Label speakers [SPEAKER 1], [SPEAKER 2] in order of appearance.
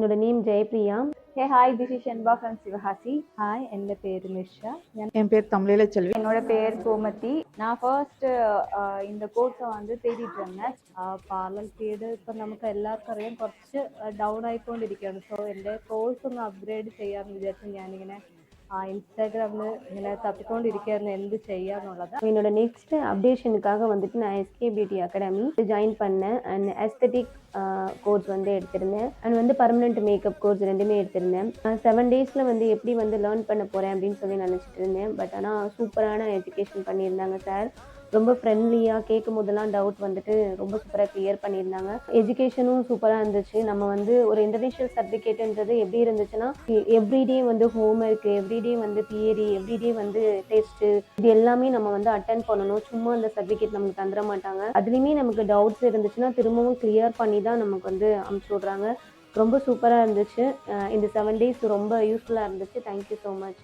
[SPEAKER 1] என்னோட name Jayapriya.
[SPEAKER 2] Hey, hi, this is Shenba from Sivahasi. Hi, എൻ്റെ പേര് മിർഷ.
[SPEAKER 3] என் பேர் தமிழீல செல்வி.
[SPEAKER 2] என்னோட பேர் கோமதி. நான் ஃபர்ஸ்ட் இந்த கோர்ஸை வந்து தேடிட்டு இருந்தேன். പാർലർ ഫീൽഡ് ഇപ്പം നമുക്ക് എല്ലാവർക്കും അറിയാം കുറച്ച് ഡൗൺ ആയിക്കൊണ്ടിരിക്കുകയാണ്. സോ എൻ്റെ കോഴ്സ് ഒന്ന് അപ്ഗ്രേഡ് ചെയ്യാമെന്ന് വിചാരിച്ചു ഞാനിങ്ങനെ இன்ஸ்டாகிராமில் இങ്ങനെ தப்பிக்கொண்டிருக்கிறேன் എന്ത് ചെയ്യാന്നുള്ളത്.
[SPEAKER 1] என்னோட நெக்ஸ்ட் அப்டேஷனுக்காக வந்துட்டு நான் எஸ்கே பியூட்டி அகாடமி ஜாயின் பண்ணேன். அண்ட் அஸ்தட்டிக் கோர்ஸ் வந்து எடுத்திருந்தேன். அண்ட் வந்து பர்மனெண்ட் மேக்கப் கோர்ஸ் ரெண்டுமே எடுத்திருந்தேன். 7 டேஸில் வந்து எப்படி வந்து லேர்ன் பண்ண போகிறேன் அப்படின்னு சொல்லி நினச்சிட்டு இருந்தேன். பட் ஆனால் சூப்பரான எஜுகேஷன் பண்ணியிருந்தாங்க சார். ரொம்ப ஃப்ரெண்ட்லியாக கேட்கும் போதெல்லாம் டவுட் வந்துட்டு ரொம்ப சூப்பராக கிளியர் பண்ணியிருந்தாங்க. எஜுகேஷனும் சூப்பராக இருந்துச்சு. நம்ம வந்து ஒரு இன்டர்நேஷ்னல் சர்டிஃபிகேட்டுன்றது எப்படி இருந்துச்சுன்னா எவ்ரிடே வந்து ஹோம் ஒர்க்கு, எவ்ரிடே வந்து தியரி, எவ்ரிடே வந்து டெஸ்ட்டு, இது எல்லாமே நம்ம வந்து அட்டன் பண்ணணும். சும்மா அந்த சர்டிஃபிகேட் நமக்கு தந்துட மாட்டாங்க. அதுலேயுமே நமக்கு டவுட்ஸ் இருந்துச்சுன்னா திரும்பவும் கிளியர் பண்ணி தான் நமக்கு வந்து அனுப்பிச்சி விட்றாங்க. ரொம்ப சூப்பராக இருந்துச்சு. இந்த 7 டேஸ் ரொம்ப யூஸ்ஃபுல்லாக இருந்துச்சு. Thank you so much.